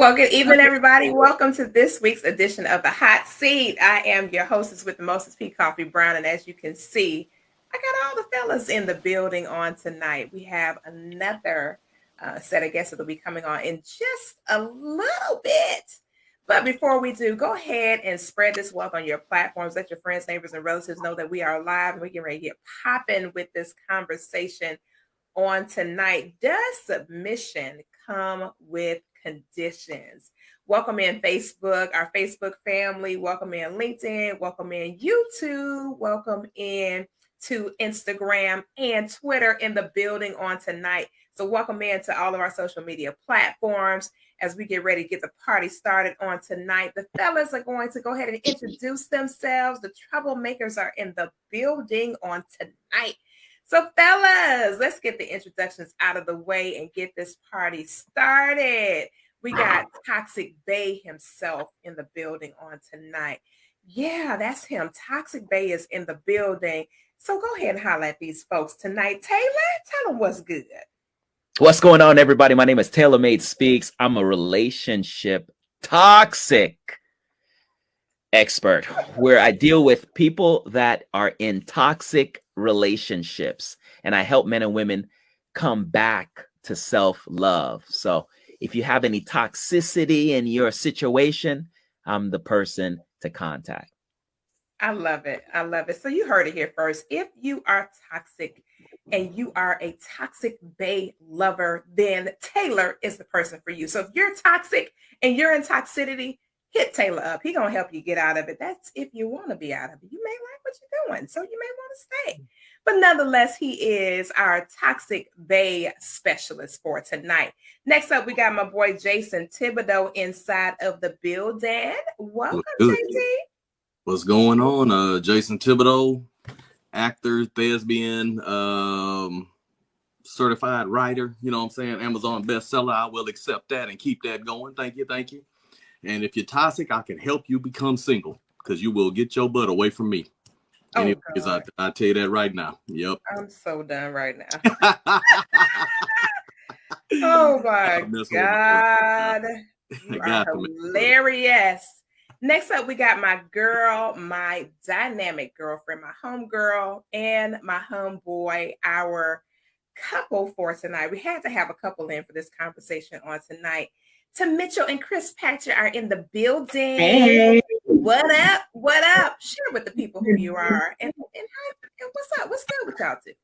Well, good evening, everybody. Welcome to this week's edition of the Hot Seat. I am your hostess with the mostest, P. Coffee Brown, and as you can see, I got all the fellas in the building on tonight. We have another set of guests that'll be coming on in just a little bit. But before we do, go ahead and spread this wealth on your platforms. Let your friends, neighbors, and relatives know that we are live and we get ready to get popping with this conversation on tonight. Does submission come with conditions? Welcome in Facebook, our Facebook family. Welcome in LinkedIn. Welcome in YouTube. Welcome in to Instagram and Twitter in the building on tonight. So welcome in to all of our social media platforms as we get ready to get the party started on tonight. The fellas are going to go ahead and introduce themselves. The troublemakers are in the building on tonight. So fellas, let's get the introductions out of the way and get this party started. We got Toxic Bay himself in the building on tonight. Yeah, that's him. Toxic Bay is in the building. So go ahead and holler at these folks tonight. Taylor, tell them what's good. What's going on, everybody? My name is Taylor Made Speaks. I'm a relationship toxic expert where I deal with people that are in toxic relationships and I help men and women come back to self-love. So if you have any toxicity in your situation, I'm the person to contact. I love it. I love it. So you heard it here first. If you are toxic and you are a toxic bae lover, then Taylor is the person for you. So if you're toxic and you're in toxicity, hit Taylor up. He's going to help you get out of it. That's if you want to be out of it. You may like what you're doing, so you may want to stay. But nonetheless, he is our toxic bae specialist for tonight. Next up, we got my boy Jason Thibodeau inside of the building. Welcome, JT. What's going on? Jason Thibodeau, actor, thespian, certified writer. You know what I'm saying? Amazon bestseller. I will accept that and keep that going. Thank you. Thank you. And if you're toxic, I can help you become single because you will get your butt away from me. Oh, anyways, I tell you that right now. Yep. I'm so done right now. Oh my God. You are hilarious. Next up, we got my girl, my dynamic girlfriend, my homegirl, and my homeboy, our couple for tonight. We had to have a couple in for this conversation on tonight. Tim Mitchell and Chris Patcher are in the building. Hey. What up? What up? Share with the people who you are and what's up? What's good with y'all two?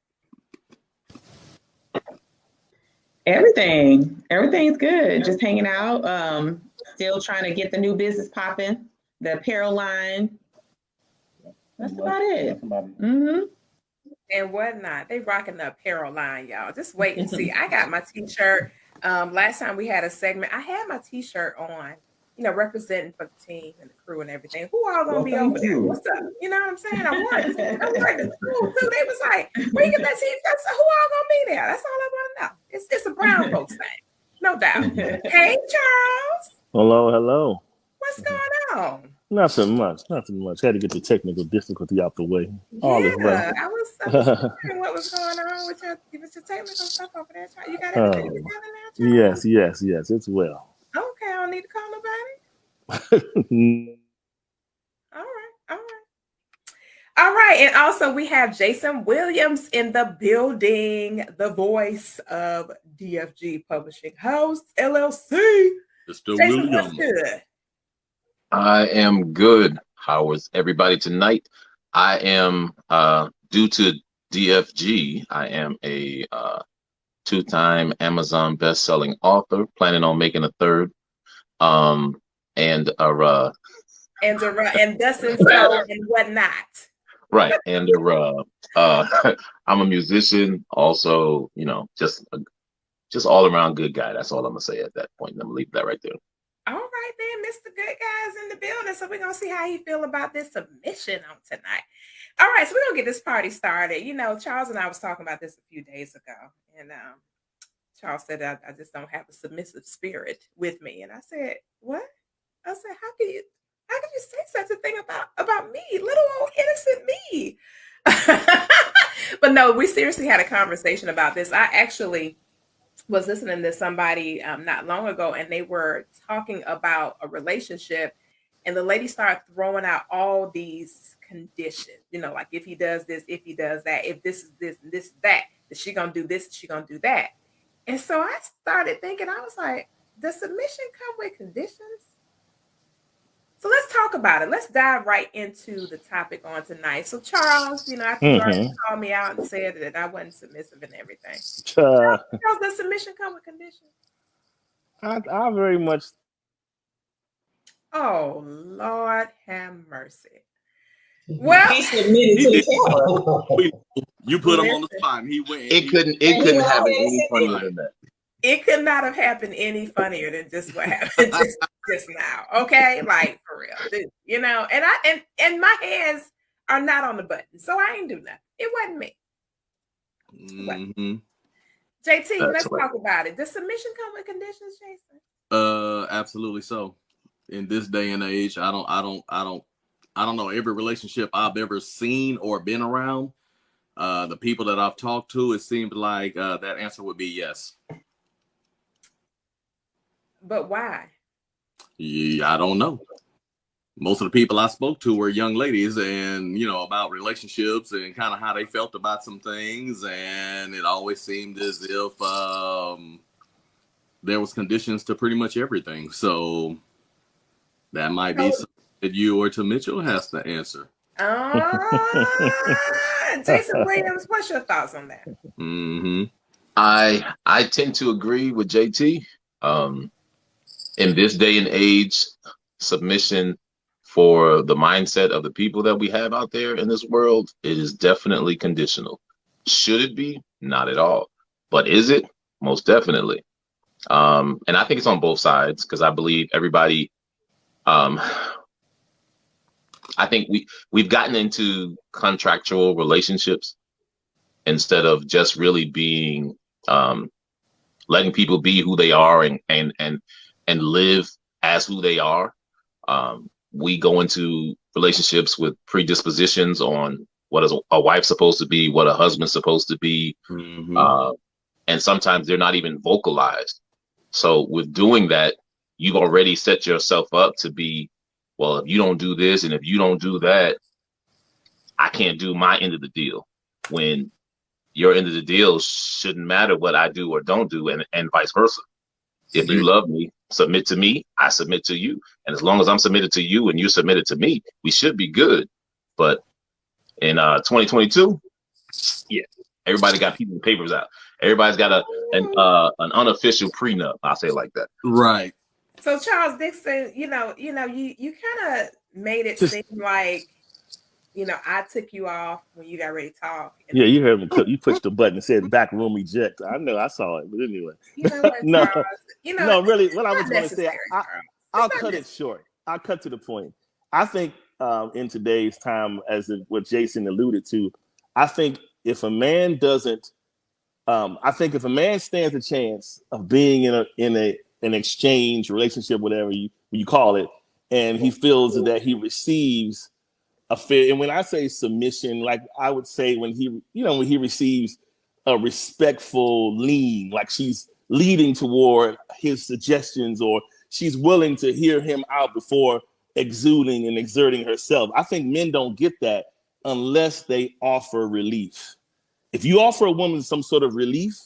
Everything's good. Just hanging out. Still trying to get the new business popping, the apparel line. That's about it. Mm-hmm. And whatnot. They rocking the apparel line, y'all. Just wait and see. I got my t-shirt. Last time we had a segment, I had my t-shirt on, representing for the team and the crew and everything. Who all gonna be over there? What's up? You know what I'm saying? I wore the school too. They was like, where you get that t-shirt? So who all gonna be there? That's all I want to know. It's a brown folks thing. No doubt. Hey, Charles. Hello. What's going on? Nothing much. Had to get the technical difficulty out the way. All is well. I was wondering what was going on with your technical stuff over there. You got everything together now, Charles? Yes, it's well. Okay, I don't need to call nobody. All right. And also we have Jason Williams in the building, the voice of DFG Publishing House, LLC. Mr. Jason, Williams. what's good? I am good. How is everybody tonight? I am, due to DFG, I am a two-time Amazon best-selling author, planning on making a third. And thus and so and whatnot. Right. And I'm a musician, also, just all around good guy. That's all I'm gonna say at that point. I'm gonna leave that right there. All right, then, Mr. Good Guy's in the building. So we're gonna see how he feel about this submission on tonight. All right, so we're gonna get this party started. Charles and I was talking about this a few days ago, and Charles said I just don't have a submissive spirit with me. And I said, what? I said, how could you say such a thing about me, little old innocent me? But no, we seriously had a conversation about this. I actually was listening to somebody not long ago, and they were talking about a relationship, and the lady started throwing out all these conditions, like if he does this, if he does that, if this is this and this that, is she gonna do this, is she gonna do that? And so I started thinking, I was like, does submission come with conditions? So let's talk about it. Let's dive right into the topic on tonight. So Charles, after you already called me out and said that I wasn't submissive and everything, Charles, does submission come with conditions? I very much. Oh, Lord have mercy. Well, he submitted to the camera. You put him on the spot, and he went. It couldn't happen any funnier than that. It could not have happened any funnier than just what happened just now. Okay, like for real, and my hands are not on the button, so I ain't do nothing. It wasn't me. Mm-hmm. JT, let's talk about it. Does submission come with conditions, Jason? Absolutely so. In this day and age, I don't know every relationship I've ever seen or been around. The people that I've talked to, it seemed like that answer would be yes. But why? Yeah, I don't know. Most of the people I spoke to were young ladies, and about relationships and kind of how they felt about some things, and it always seemed as if there was conditions to pretty much everything. So that might be something that you or to Mitchell has to answer. Jason Williams, what's your thoughts on that? Mm-hmm. I tend to agree with JT. In this day and age, submission for the mindset of the people that we have out there in this world, it is definitely conditional. Should it be? Not at all. But is it? Most definitely. And I think it's on both sides, because I believe everybody, I think we've gotten into contractual relationships instead of just really being, letting people be who they are and live as who they are. We go into relationships with predispositions on what is a wife supposed to be, what a husband's supposed to be. Mm-hmm. And sometimes they're not even vocalized. So with doing that, you've already set yourself up to be, well, if you don't do this and if you don't do that, I can't do my end of the deal. When your end of the deal shouldn't matter what I do or don't do, and vice versa. If you love me, submit to me, I submit to you. And as long as I'm submitted to you and you submitted to me, we should be good. But in 2022, yeah, everybody got people's papers out. Everybody's got an unofficial prenup. I'll say it like that. Right. So Charles Dixon, you kind of made it seem like, I took you off when you got ready to talk. Yeah, you heard me. You pushed the button and said back room eject. I know, I saw it, but anyway. You know what, No, Charles? no, really, what I was going to say, I'll cut necessary. it short. I'll cut to the point. I think in today's time, what Jason alluded to, I think if a man doesn't, I think if a man stands a chance of being in an exchange relationship, whatever you call it, and he feels that he receives a fair, and when I say submission, like I would say when he receives a respectful lean, like she's leading toward his suggestions, or she's willing to hear him out before exuding and exerting herself. I think men don't get that unless they offer relief. If you offer a woman some sort of relief,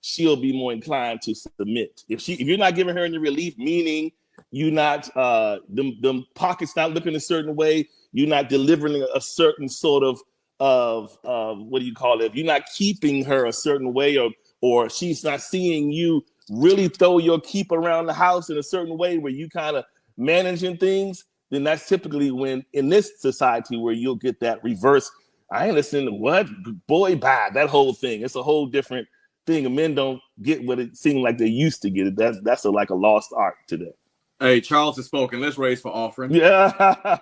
she'll be more inclined to submit. If you're not giving her any relief, meaning you're not them pockets not looking a certain way, you're not delivering a certain sort of what do you call it? If you're not keeping her a certain way, or she's not seeing you really throw your keep around the house in a certain way where you kind of managing things, then that's typically when in this society where you'll get that reverse. I ain't listening to what boy bye, that whole thing. It's a whole different thing. And men don't get what it seemed like they used to get it. That's like a lost art today. Hey, Charles has spoken. Let's raise for offering. Yeah. But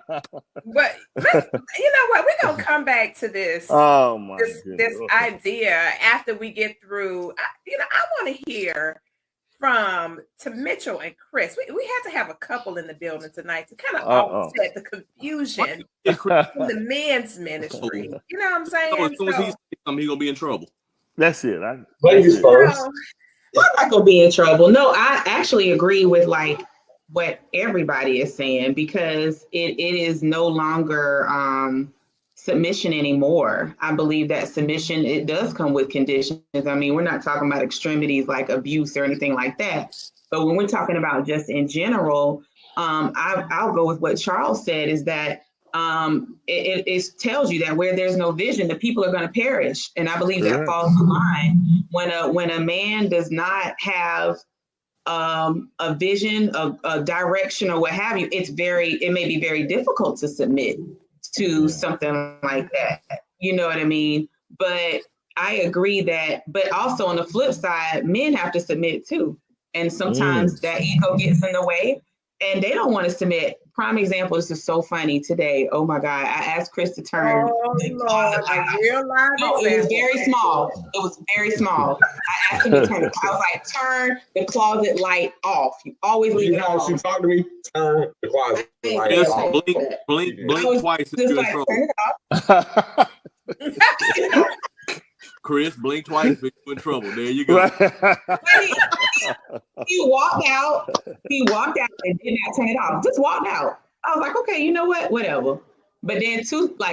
you know what? We're gonna come back to this. Oh my this idea after we get through. I want to hear from Mitchell and Chris. We have to have a couple in the building tonight to kind of offset the confusion in the men's ministry. You know what I'm saying? So as soon as he says something, he's gonna be in trouble. That's it. Ladies first. I'm not gonna be in trouble. No, I actually agree with like what everybody is saying because it is no longer submission anymore. I believe that submission, it does come with conditions. I mean, we're not talking about extremities like abuse or anything like that. But when we're talking about just in general, I'll go with what Charles said is that it tells you that where there's no vision, the people are going to perish. And I believe that falls in line when a man does not have a vision, a direction, or what have you. It may be very difficult to submit to something like that. You know what I mean? But I agree that, but also on the flip side, men have to submit too. And sometimes that ego gets in the way and they don't want to submit. Prime example, this is so funny today. Oh my God. I asked Chris to turn. Oh, Lord, a real live No, it was very small. It was very small. I asked him to turn it. I was like, turn the closet light off. You always leave it on. She talked to me, turn the closet light Just off. blink twice if you're in trouble. Turn it off. Chris, blink twice if you're in trouble. There you go. He walked out. He walked out and did not turn it off. Just walked out. I was like, okay, you know what? Whatever. But then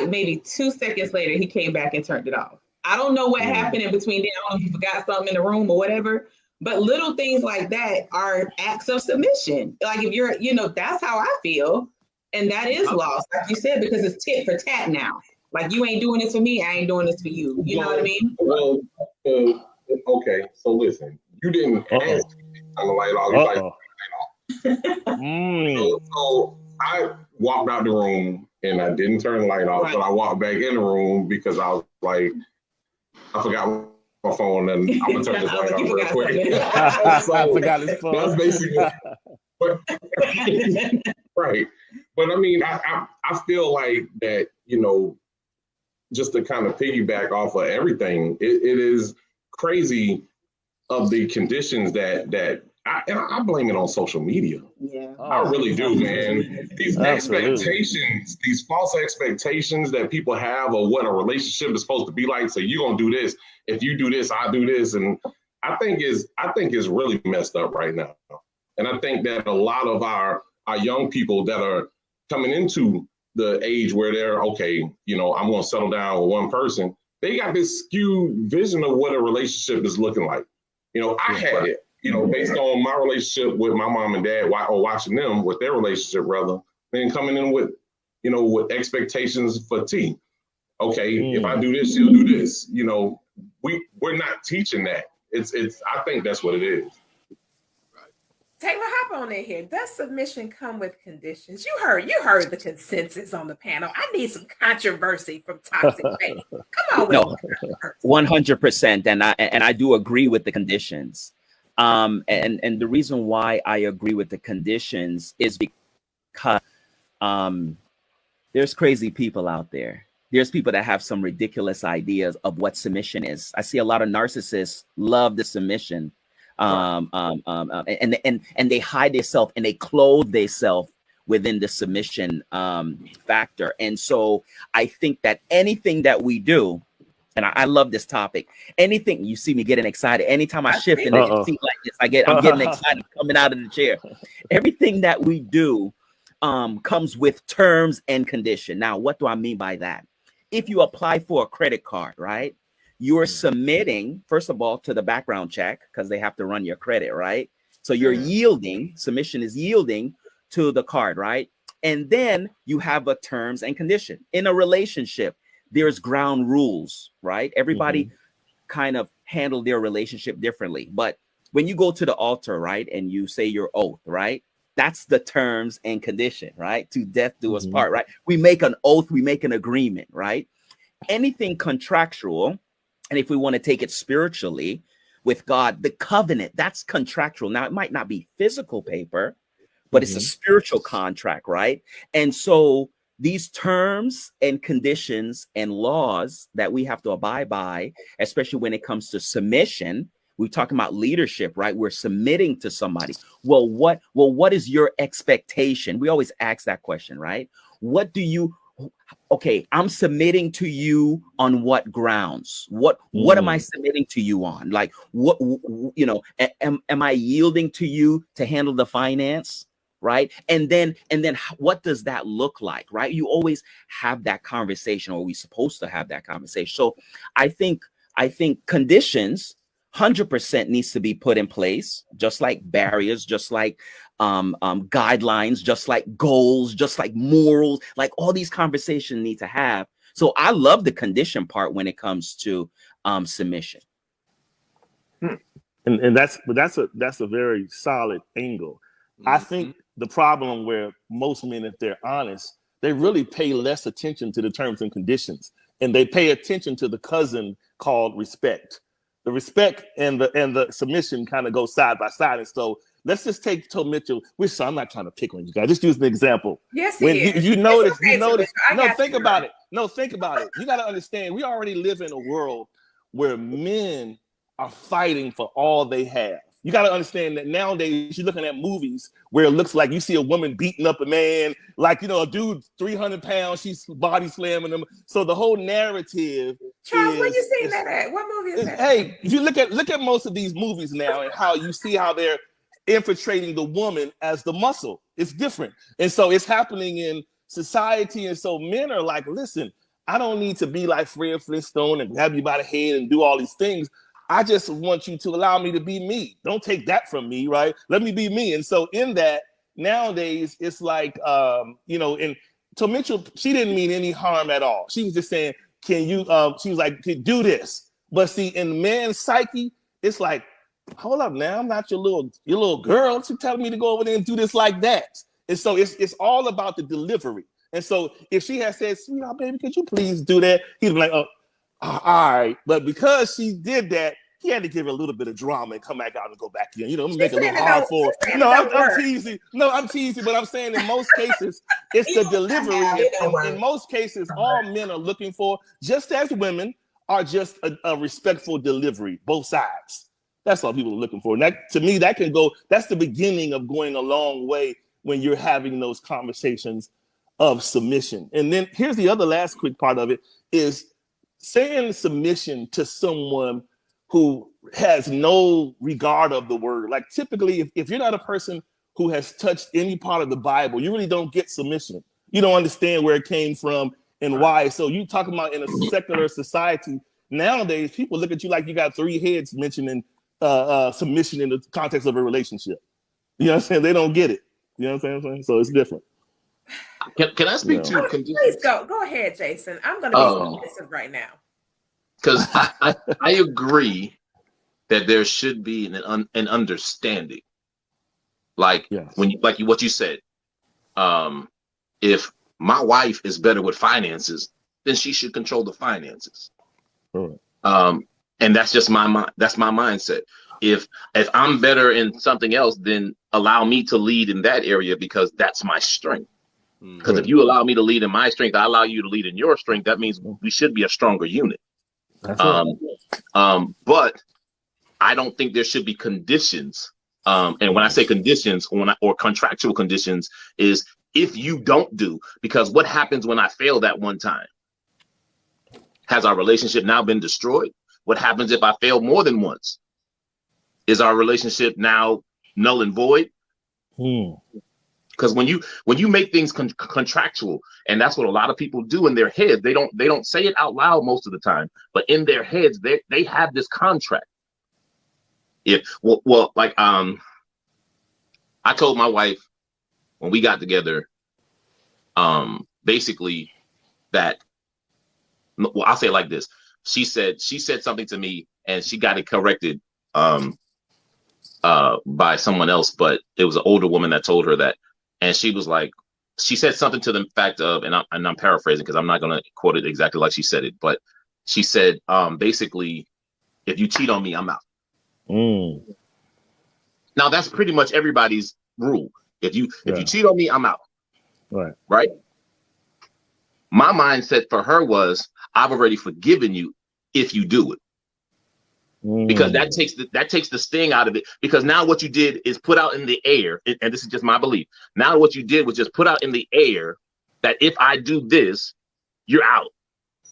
maybe 2 seconds later, he came back and turned it off. I don't know what happened in between then. I don't know if he forgot something in the room or whatever. But little things like that are acts of submission. Like if you're, that's how I feel. And that is lost, like you said, because it's tit for tat now. Like you ain't doing this for me, I ain't doing this for you. You know what I mean? Well, okay. So listen, you didn't ask me to turn the light off. So I walked out the room and I didn't turn the light off, but I walked back in the room because I was like, I forgot my phone and I'm gonna turn this light off real quick. So I forgot his phone. That's basically right. But I mean, I feel like that, just to kind of piggyback off of everything, it is crazy of the conditions that I blame it on social media. Yeah, I really do, man. These expectations, these false expectations that people have of what a relationship is supposed to be like. So you're gonna do this. If you do this, I do this. And I think is really messed up right now. And I think that a lot of our young people that are coming into the age where they're, okay, I'm going to settle down with one person, they got this skewed vision of what a relationship is looking like. I had it, based on my relationship with my mom and dad, or watching them with their relationship rather, than coming in with, with expectations for T. Okay, if I do this, you'll do this. We're not teaching that. I think that's what it is. Taylor, hop on in here. Does submission come with conditions? You heard the consensus on the panel. I need some controversy from Toxic Faith. Come on, no, 100%, and I do agree with the conditions. And the reason why I agree with the conditions is because there's crazy people out there. There's people that have some ridiculous ideas of what submission is. I see a lot of narcissists love the submission. And they hide themselves and they clothe themselves within the submission factor. And so I think that anything that we do, and I love this topic, anything you see me getting excited, anytime I shift in a seat like this, I'm getting excited coming out of the chair. Everything that we do comes with terms and condition. Now, what do I mean by that? If you apply for a credit card, right? You're submitting, first of all, to the background check because they have to run your credit, right? So you're yielding, submission is yielding to the card, right? And then you have a terms and condition. In a relationship, there's ground rules, right? Everybody kind of handle their relationship differently. But when you go to the altar, right, and you say your oath, right? That's the terms and condition, right? To death do us part, right? We make an oath, we make an agreement, right? Anything contractual, and if we want to take it spiritually with God, the covenant, that's contractual. Now, it might not be physical paper, but it's a spiritual contract, right? And so these terms and conditions and laws that we have to abide by, especially when it comes to submission, we're talking about leadership, right? We're submitting to somebody. Well, what is your expectation? We always ask that question, right? What do you okay, I'm submitting to you on what grounds? What am I submitting to you on? Like, what, you know, am I yielding to you to handle the finance? Right. And then what does that look like? Right. You always have that conversation, or we supposed to have that conversation. So I think conditions 100% needs to be put in place, just like barriers, just like guidelines, just like goals, just like morals, like all these conversations need to have. So I love the condition part when it comes to submission. And that's a very solid angle. I think the problem where most men, if they're honest, they really pay less attention to the terms and conditions, and they pay attention to the cousin called respect. The respect and the submission kind of go side by side. And so let's just take Toe Mitchell. I'm not trying to pick on you guys. Just use an example. Yes, when you notice, okay, think about it. No, think about it. You got to understand, we already live in a world where men are fighting for all they have. You got to understand that nowadays you're looking at movies where it looks like you see a woman beating up a man, like, you know, a dude 300 pounds, she's body slamming him. So the whole narrative. Charles, where you seeing that at? What movie is that? Hey, if you look at most of these movies now and how you see how they're infiltrating the woman as the muscle, it's different. And so it's happening in society. And so men are like, listen, I don't need to be like Fred Flintstone and grab you by the head and do all these things. I just want you to allow me to be me. Don't take that from me, right? Let me be me. And so in that, nowadays, it's like, you know, and to Mitchell, she didn't mean any harm at all. She was just saying, can you, she was like, do this. But see, in man's psyche, it's like, hold up now, I'm not your little girl. She's telling me to go over there and do this like that. And so it's all about the delivery. And so if she had said, sweetheart, baby, could you please do that? He'd be like, oh, all right. But because she did that, he had to give her a little bit of drama and come back out and go back in. You know, make it a little hard for her. No, I'm teasing. No, I'm teasing. But I'm saying in most cases, it's the delivery. In most cases, all men are looking for, just as women, are just a respectful delivery, both sides. That's all people are looking for. And that, to me, that's the beginning of going a long way when you're having those conversations of submission. And then here's the other last quick part of it is saying submission to someone who has no regard of the word. Like typically, if you're not a person who has touched any part of the Bible, you really don't get submission. You don't understand where it came from and why. So you talking about in a secular society, nowadays, people look at you like you got three heads mentioning submission in the context of a relationship. You know what I'm saying? They don't get it. You know what I'm saying? So it's different. Can I speak to conditions? Please go ahead, Jason. I'm going to be submissive right now. Because I agree that there should be an understanding, like what you said. If my wife is better with finances, then she should control the finances. Right. And that's just my mindset. If I'm better in something else, then allow me to lead in that area because that's my strength. Because if you allow me to lead in my strength, I allow you to lead in your strength. That means we should be a stronger unit. But I don't think there should be conditions. And when I say conditions, or contractual conditions, is if you don't do, because what happens when I fail that one time? Has our relationship now been destroyed? What happens if I fail more than once? Is our relationship now null and void? Because when you make things contractual, and that's what a lot of people do in their head, they don't say it out loud most of the time, but in their heads they have this contract. I told my wife when we got together, basically that. Well, I'll say it like this: she said something to me, and she got it corrected by someone else, but it was an older woman that told her that. And she was like, she said something to the fact of, and I'm paraphrasing because I'm not going to quote it exactly like she said it, but she said, basically, if you cheat on me, I'm out. Now that's pretty much everybody's rule. If you cheat on me, I'm out. Right. My mindset for her was, I've already forgiven you if you do it. Because that takes the sting out of it. Because now what you did is put out in the air, and this is just my belief. Now what you did was just put out in the air that if I do this, you're out.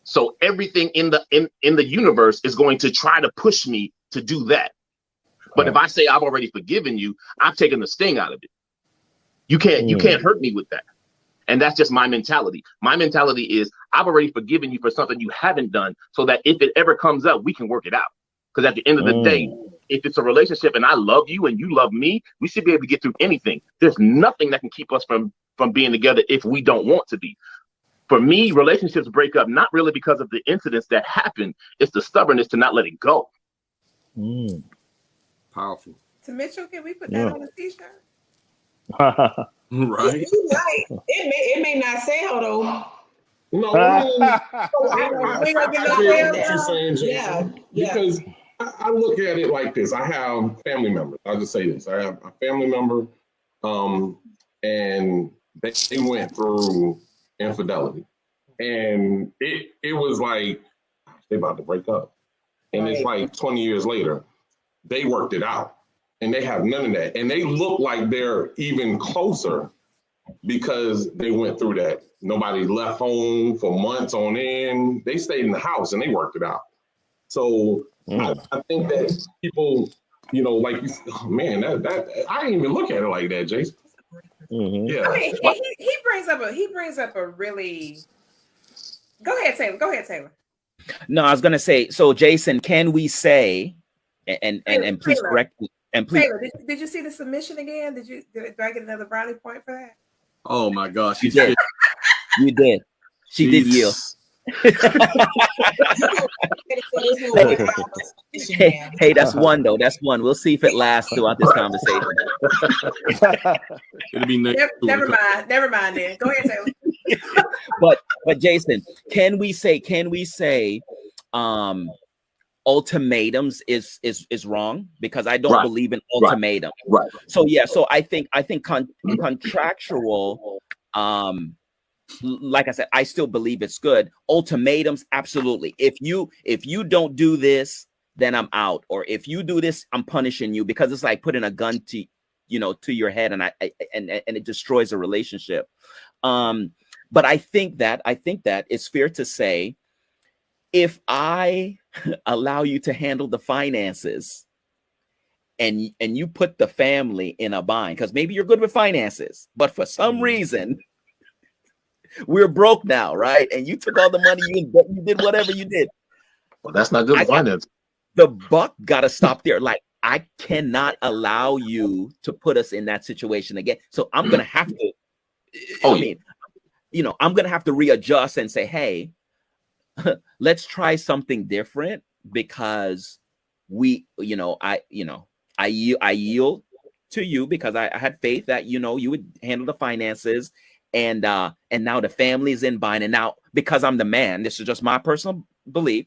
So everything in the universe is going to try to push me to do that. But if I say I've already forgiven you, I've taken the sting out of it. You can't hurt me with that. And that's just my mentality. My mentality is I've already forgiven you for something you haven't done, so that if it ever comes up, we can work it out. Because at the end of the day, if it's a relationship and I love you and you love me, we should be able to get through anything. There's nothing that can keep us from being together if we don't want to be. For me, relationships break up not really because of the incidents that happen. It's the stubbornness to not let it go. Powerful. So Mitchell, can we put that on a t-shirt? Right. You're right. It may not sell though. No, We gonna get no what sales. you're saying, Jason. Yeah. Because I look at it like this. I have family members. I'll just say this. I have a family member, and they went through infidelity. And it was like, they about to break up. And it's like 20 years later, they worked it out. And they have none of that. And they look like they're even closer because they went through that. Nobody left home for months on end. They stayed in the house and they worked it out. So I think that people, like you, oh man, that I didn't even look at it like that, Jason. Yeah. I mean, he brings up a really. Go ahead, Taylor. No, I was gonna say. So, Jason, can we say, and please Taylor. correct me, and please. Taylor, did you see the submission again? Did I get another brownie point for that? Oh my gosh. You did. You did. She did yield. Hey, that's one though. That's one. We'll see if it lasts throughout this conversation. It'll be next. Never mind then. Go ahead, Taylor. But Jason, can we say ultimatums is wrong? Because I don't believe in ultimatum. Right. So yeah, so I think contractual, like I said, I still believe it's good. Ultimatums, absolutely. If you don't do this, then I'm out. Or if you do this, I'm punishing you, because it's like putting a gun to your head, and it destroys a relationship. But I think that it's fair to say, if I allow you to handle the finances and you put the family in a bind, because maybe you're good with finances, but for some reason we're broke now, right? And you took all the money, you did whatever you did. Well, that's not good finance. The buck got to stop there. Like, I cannot allow you to put us in that situation again. So I'm going to have to, I'm going to have to readjust and say, hey, let's try something different, because I yield to you because I had faith that, you would handle the finances, and now the family is in bind. And now, because I'm the man, this is just my personal belief,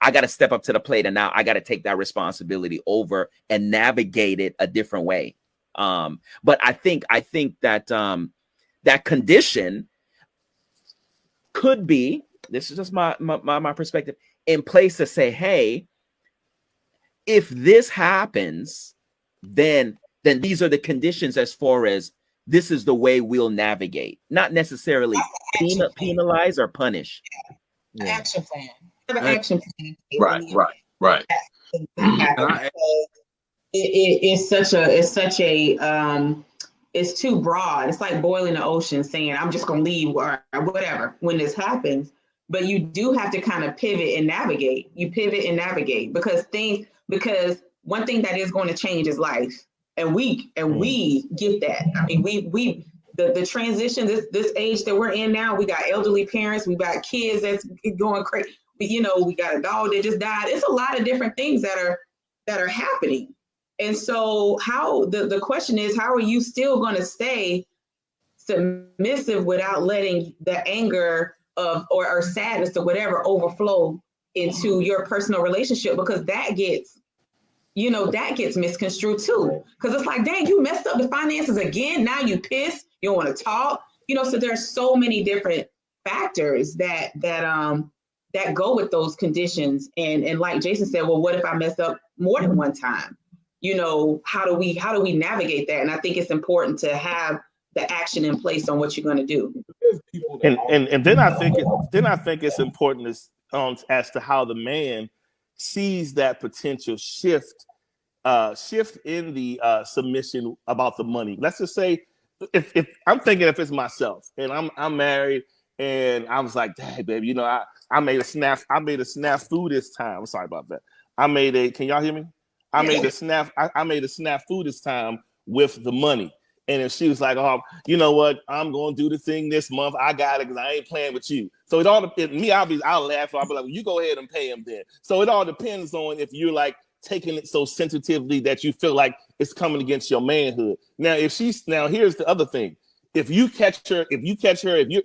I got to step up to the plate, and now I got to take that responsibility over and navigate it a different way. But I think that that condition could be, this is just my perspective, in place to say, hey, if this happens, then these are the conditions, as far as this is the way we'll navigate, not necessarily penalize or punish. Action plan. Have an action plan. Right. It's too broad. It's like boiling the ocean, saying I'm just gonna leave or whatever when this happens. But you do have to kind of pivot and navigate. You pivot and navigate, because one thing that is going to change is life, and we get that. I mean, the transition, this age that we're in now, we got elderly parents, we got kids that's going crazy. We got a dog that just died. It's a lot of different things that are happening. And so the question is, how are you still going to stay submissive without letting the anger of or sadness or whatever overflow into your personal relationship? Because that gets misconstrued too. Because it's like, dang, you messed up the finances again. Now you pissed. You don't want to talk. So there's so many different factors that go with those conditions. And like Jason said, well, what if I mess up more than one time? How do we navigate that? And I think it's important to have the action in place on what you're going to do. And then I think it's important as to how the man sees that potential shift in the submission about the money. Let's just say if I'm thinking, if it's myself and I'm married and I was like, dang, baby, I made a snafu this time. I'm sorry about that. Can y'all hear me? I made a snafu this time with the money. And if she was like, oh, you know what? I'm going to do the thing this month. I got it because I ain't playing with you. So I'll laugh. I'll be like, well, you go ahead and pay him then. So it all depends on if you're like taking it so sensitively that you feel like it's coming against your manhood. Now, here's the other thing. If you're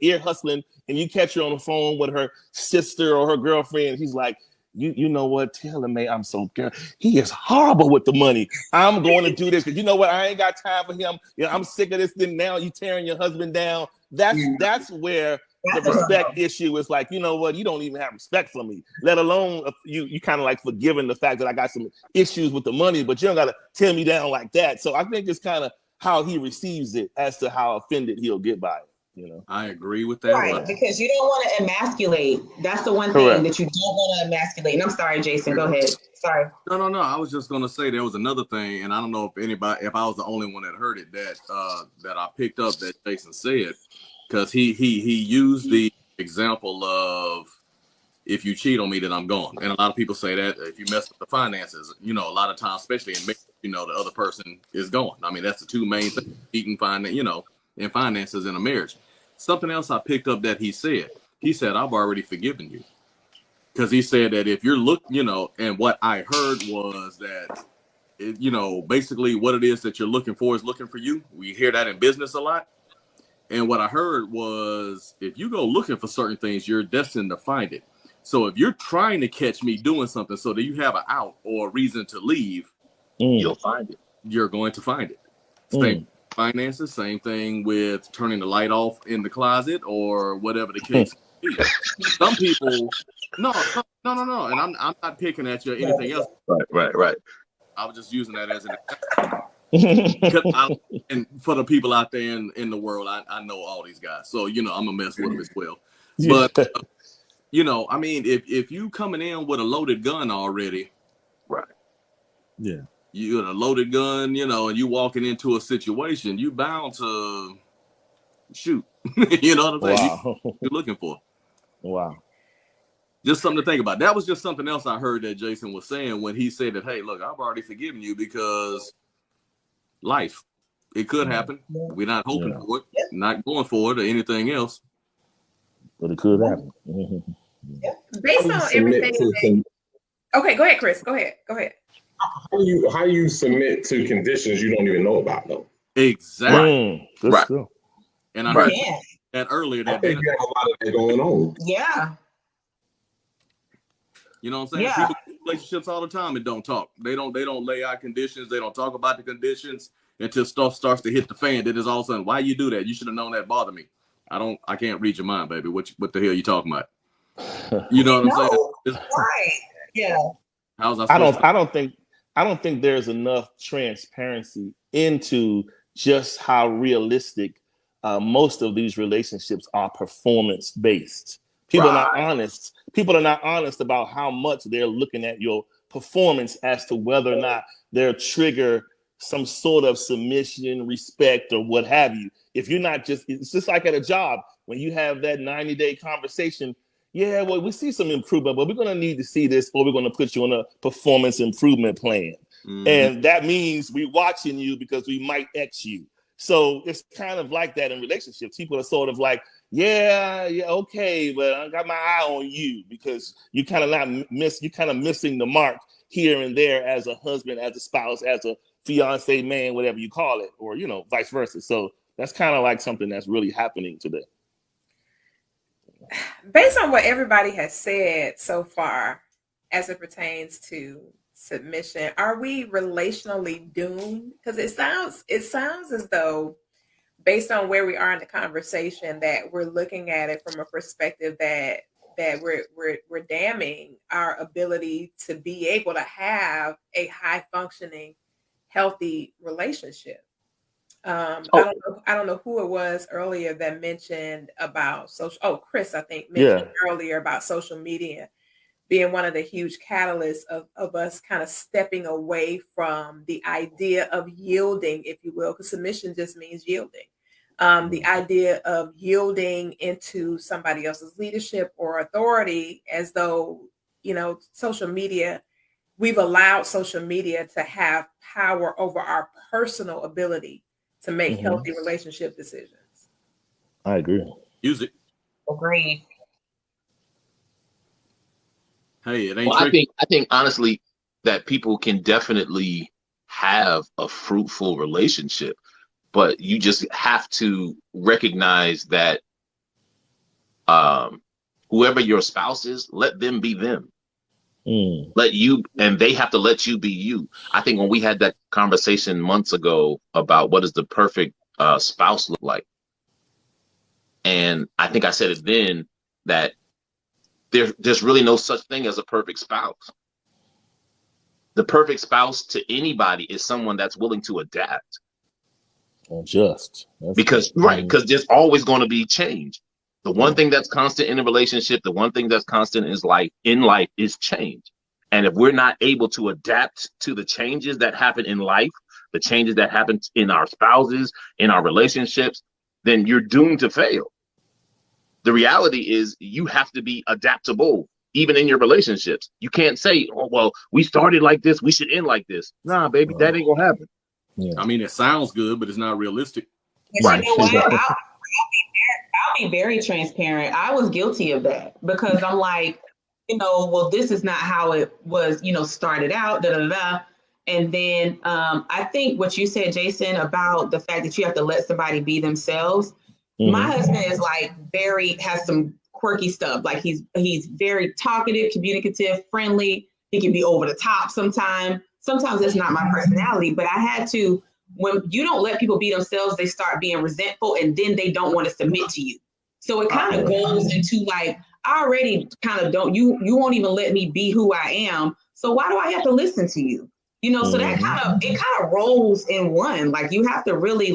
ear hustling and you catch her on the phone with her sister or her girlfriend, he's like, you know what? Tell him, man, I'm so good. He is horrible with the money. I'm going to do this because you know what? I ain't got time for him. I'm sick of this thing now. You tearing your husband down. That's where the respect issue is like, you know what? You don't even have respect for me, let alone you kind of like forgiving the fact that I got some issues with the money, but you don't got to tear me down like that. So I think it's kind of how he receives it as to how offended he'll get by it. I agree with that. Right, because you don't want to emasculate. That's the one thing that you don't want to emasculate. And I'm sorry, Jason, go ahead. Sorry. No. I was just going to say there was another thing, and I don't know if I was the only one that heard it, that I picked up that Jason said, because he used the example of, if you cheat on me, then I'm gone. And a lot of people say that if you mess with the finances, a lot of times, especially in marriage, the other person is gone. I mean, that's the two main things, cheating, and finances in a marriage. Something else I picked up that he said, I've already forgiven you. Because he said that if you're and what I heard was that, basically what it is that you're looking for is looking for you. We hear that in business a lot. And what I heard was, if you go looking for certain things, you're destined to find it. So if you're trying to catch me doing something so that you have an out or a reason to leave, you'll find it. You're going to find it. Same finances, same thing with turning the light off in the closet or whatever the case may be. Some people, no, and I'm not picking at you or anything else. Right. I was just using that as an example. And for the people out there in the world, I know all these guys, so I'm gonna mess with them as well. But I mean, if you coming in with a loaded gun already, right? Yeah. You got a loaded gun, and you walking into a situation, you bound to shoot. You know what I'm saying? Wow. You're looking for. Wow. Just something to think about. That was just something else I heard that Jason was saying when he said that, hey, look, I've already forgiven you because life. It could happen. We're not hoping for it, not going for it or anything else. But it could happen. Based on everything. Okay, go ahead, Chris. Go ahead. How you submit to conditions you don't even know about, though? Exactly. Right. Cool. And I heard that earlier. I think you have a lot of that going on. Yeah. You know what I'm saying? Yeah. People in relationships all the time and don't talk. They don't lay out conditions. They don't talk about the conditions until stuff starts to hit the fan. Then it's all of a sudden, why you do that? You should have known that bothered me. I can't read your mind, baby. What the hell are you talking about? You know what I'm saying? Right. Yeah. I don't think there's enough transparency into just how realistic most of these relationships are performance based. People are not honest. People are not honest about how much they're looking at your performance as to whether or not they'll trigger some sort of submission, respect, or what have you. If you're not it's just like at a job when you have that 90-day conversation. Yeah, well, we see some improvement, but we're going to need to see this, or we're going to put you on a performance improvement plan. And that means we're watching you because we might X you. So it's kind of like that in relationships. People are sort of like, yeah, okay, but I got my eye on you because you kind of missing the mark here and there as a husband, as a spouse, as a fiance, man, whatever you call it, or vice versa. So that's kind of like something that's really happening today. Based on what everybody has said so far, as it pertains to submission, are we relationally doomed? Because it sounds as though, based on where we are in the conversation, that we're looking at it from a perspective that we're damning our ability to be able to have a high functioning, healthy relationship. I don't know who it was earlier that mentioned about social. Oh, Chris, I think mentioned Yeah. earlier about social media being one of the huge catalysts of us kind of stepping away from the idea of yielding, if you will, because submission just means yielding. The idea of yielding into somebody else's leadership or authority, as though, social media, we've allowed social media to have power over our personal ability to make healthy relationship decisions. I agree. Music. Agreed. Hey, it ain't Well, I tricky. think honestly that people can definitely have a fruitful relationship, but you just have to recognize that whoever your spouse is, let them be them. Let you, and they have to let you be you. I think when we had that conversation months ago about what does the perfect spouse look like, and I think I said it then that there's really no such thing as a perfect spouse. The perfect spouse to anybody is someone that's willing to adapt. Because there's always going to be change. The one thing that's constant in a relationship, the one thing that's constant is in life is change. And if we're not able to adapt to the changes that happen in life, the changes that happen in our spouses, in our relationships, then you're doomed to fail. The reality is you have to be adaptable, even in your relationships. You can't say, oh, well, we started like this, we should end like this. Nah, baby, that ain't gonna happen. I mean, it sounds good, but it's not realistic. But you know what? I'll be very transparent. I was guilty of that because I'm like, well, this is not how it was, started out, da da da. And then I think what you said, Jason, about the fact that you have to let somebody be themselves. My husband is has some quirky stuff. Like he's very talkative, communicative, friendly. He can be over the top sometimes. Sometimes it's not my personality, but I had to. When you don't let people be themselves, they start being resentful and then they don't want to submit to you. So it kind of goes into I already kind of don't, you won't even let me be who I am. So why do I have to listen to you? So that it kind of rolls in one. Like you have to really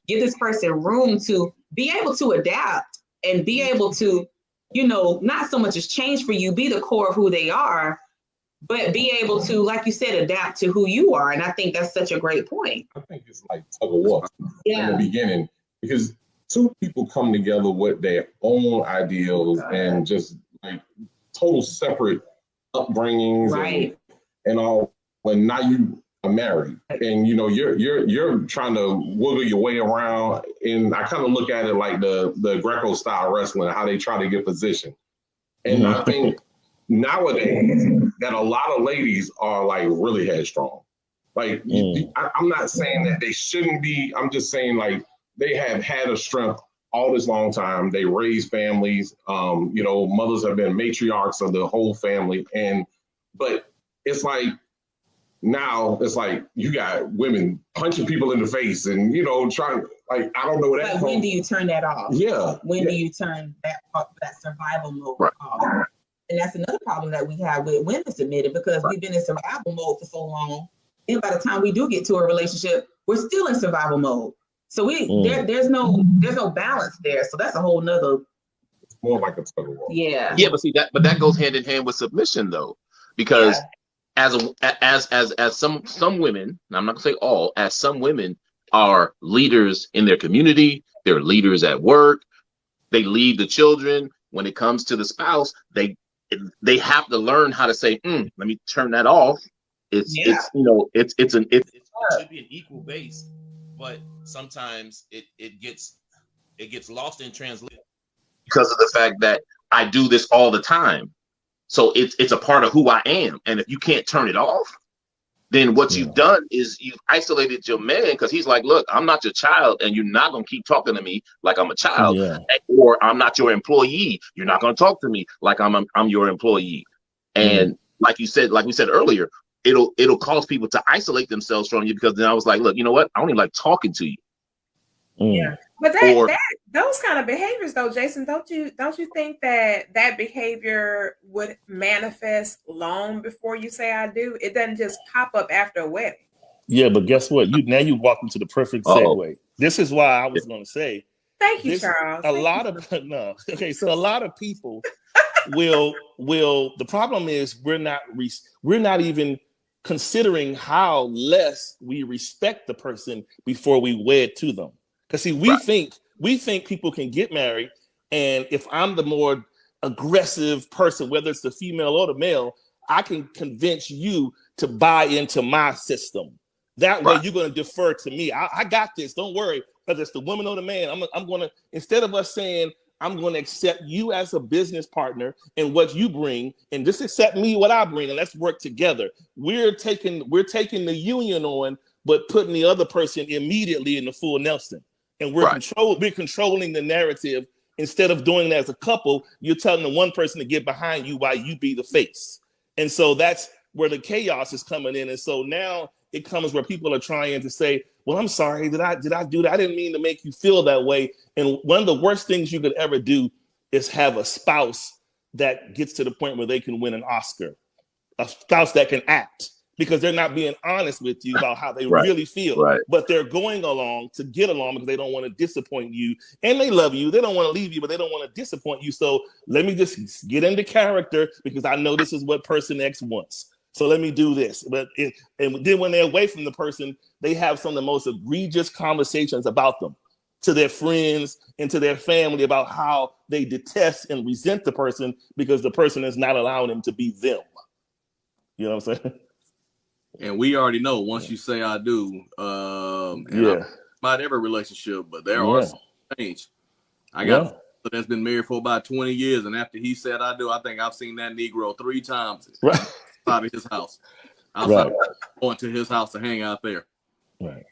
give this person room to be able to adapt and be able to, not so much as change for you, be the core of who they are, but be able to, like you said, adapt to who you are. And I think that's such a great point. I think it's like tug of war in the beginning, because two people come together with their own ideals and just like total separate upbringings and all. When now you are married and you're trying to wiggle your way around, and I kind of look at it like the Greco style wrestling, how they try to get position. And I think nowadays that a lot of ladies are like really headstrong. Like I'm not saying that they shouldn't be. I'm just saying like they have had a strength all this long time. They raise families. Mothers have been matriarchs of the whole family, but it's like now it's like you got women punching people in the face and trying, like, I don't know what that. But when do you turn that off? Yeah. When do you turn that survival mode off? And that's another problem that we have with women submitted, because we've been in survival mode for so long. And by the time we do get to a relationship, we're still in survival mode. So there's no balance there. So that's a whole nother. It's more like a tug of war. Yeah, but see that goes hand in hand with submission though, because as some women, and I'm not gonna say all, as some women are leaders in their community, they're leaders at work, they lead the children. When it comes to the spouse, they have to learn how to say, let me turn that off. It should be an equal base, but sometimes it gets lost in translation because of the fact that I do this all the time. So it's a part of who I am. And if you can't turn it off, then what you've done is you've isolated your man, because he's like, look, I'm not your child and you're not going to keep talking to me like I'm a child, or I'm not your employee. You're not going to talk to me like I'm your employee. And like we said earlier, it'll cause people to isolate themselves from you, because then I was like, look, you know what? I don't even like talking to you. Yeah. But those kind of behaviors though, Jason, don't you think that behavior would manifest long before you say I do? It doesn't just pop up after a wedding. Yeah, but guess what? You walked into the perfect segue. This is why I was going to say. Thank you, Charles. A lot of people will. The problem is we're not even considering how less we respect the person before we wed to them. Because see, we think people can get married, and if I'm the more aggressive person, whether it's the female or the male, I can convince you to buy into my system. That way, you're going to defer to me. I got this. Don't worry. Whether it's the woman or the man, I'm going to, instead of us saying, I'm going to accept you as a business partner and what you bring, and just accept me what I bring, and let's work together. We're taking the union on, but putting the other person immediately in the full Nelson, and we're controlling the narrative. Instead of doing that as a couple, you're telling the one person to get behind you while you be the face, and so that's where the chaos is coming in. And so now it comes where people are trying to say, well, I'm sorry, did I do that? I didn't mean to make you feel that way. And one of the worst things you could ever do is have a spouse that gets to the point where they can win an Oscar, a spouse that can act, because they're not being honest with you about how they really feel, but they're going along to get along because they don't want to disappoint you, and they love you. They don't want to leave you, but they don't want to disappoint you. So let me just get into character because I know this is what person X wants. So let me do this. And then when they're away from the person, they have some of the most egregious conversations about them to their friends and to their family about how they detest and resent the person because the person is not allowing them to be them. You know what I'm saying? And we already know once you say I do, about every relationship, but there are some change. I got a friend that's been married for about 20 years, and after he said I do, I think I've seen that Negro 3 times out of his house. Outside going to his house to hang out there. Right.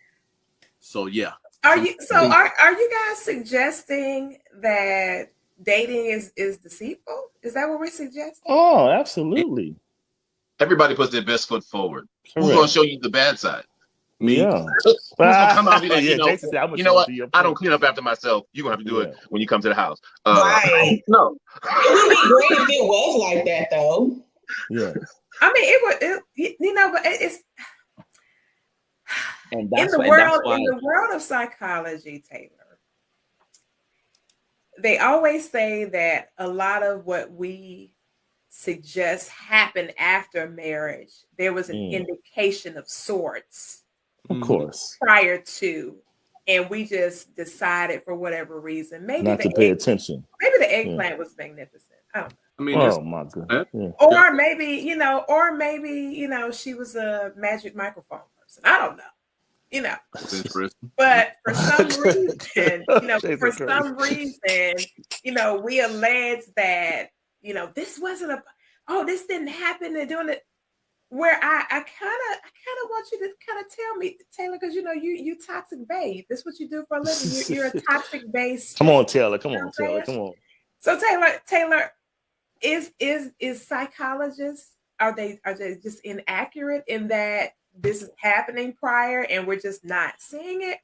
So yeah. Are you guys suggesting that dating is deceitful? Is that what we're suggesting? Oh, absolutely. Everybody puts their best foot forward. Who's going to show you the bad side? Me. Yeah. Who's going to come out and be like, you know what? I don't clean up after myself. You're going to have to do it when you come to the house. Right. No. It would be great if it was like that, though. Yeah. I mean, it would, but it's in the world of psychology, Taylor. They always say that a lot of what we suggest happened after marriage. There was an indication of sorts, of course, prior to, and we just decided for whatever reason, maybe not to pay attention. Maybe the eggplant was magnificent. I don't know. I mean, oh my goodness. Yeah. Or maybe, she was a magic microphone person. I don't know. But for some reason, we allege that, this wasn't this didn't happen and doing it. Where I kind of want you to kind of tell me, Taylor, because you toxic babe. This is what you do for a living. You're a toxic base. Come on, Taylor. Come on. So Taylor, is psychologists, are they just inaccurate in that this is happening prior and we're just not seeing it?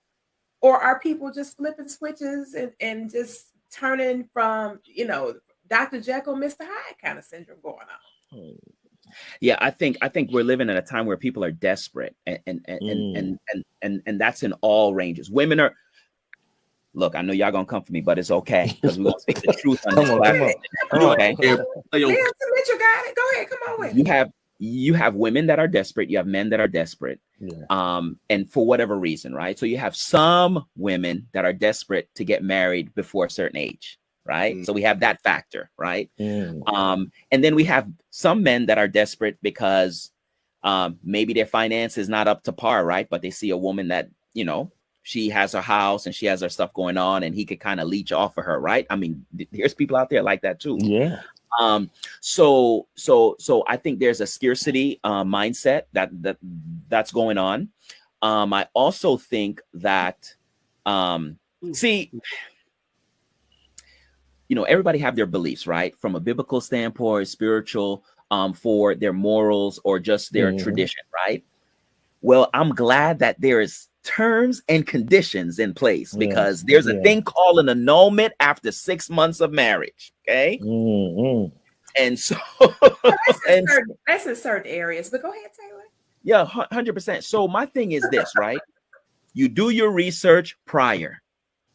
Or are people just flipping switches and just turning from, Dr. Jekyll, Mr. Hyde kind of syndrome going on? Yeah, I think we're living in a time where people are desperate, and that's in all ranges. Women are. Look, I know y'all gonna come for me, but it's okay because we're gonna speak the truth on this platform. Okay. You got it. Go ahead. Come on with it. You have women that are desperate. You have men that are desperate. Yeah. And for whatever reason, right? So you have some women that are desperate to get married before a certain age. Right. So we have that factor. Right. And then we have some men that are desperate because maybe their finance is not up to par. Right. But they see a woman that, she has her house and she has her stuff going on and he could kind of leech off of her. Right. I mean, there's people out there like that, too. Yeah. So I think there's a scarcity mindset that's going on. I also think that everybody have their beliefs, right? From a biblical standpoint, spiritual, for their morals or just their tradition, right? Well, I'm glad that there is terms and conditions in place because there's a thing called an annulment after 6 months of marriage. Okay. And so that's in certain areas, but go ahead, Taylor. Yeah, 100%. So my thing is this, right? You do your research prior.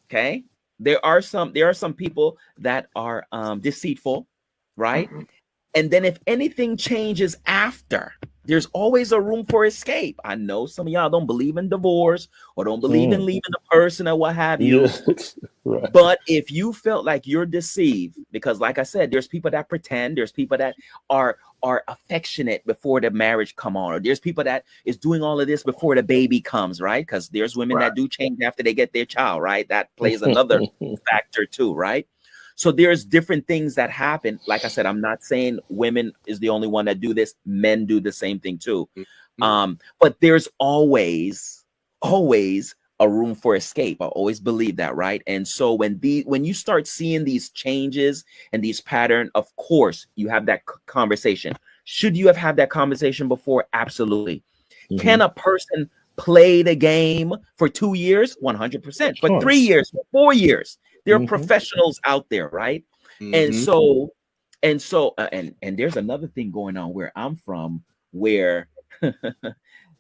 Okay. There are some people that are deceitful, right? Mhm. And then if anything changes after, there's always a room for escape. I know some of y'all don't believe in divorce or don't believe in leaving the person or what have you. Yeah. Right. But if you felt like you're deceived, because like I said, there's people that pretend, there's people that are affectionate before the marriage come on, or there's people that is doing all of this before the baby comes, right? Because there's women Right. that do change after they get their child, right? That plays another factor too, right? So there's different things that happen. Like I said, I'm not saying women is the only one that do this. Men do the same thing too. But there's always a room for escape. I always believe that, right? And so when you start seeing these changes and these patterns, of course, you have that conversation. Should you have had that conversation before? Absolutely. Can a person play the game for 2 years? 100%. For 3 years, for 4 years. There are professionals out there, right? And so and there's another thing going on where I'm from, where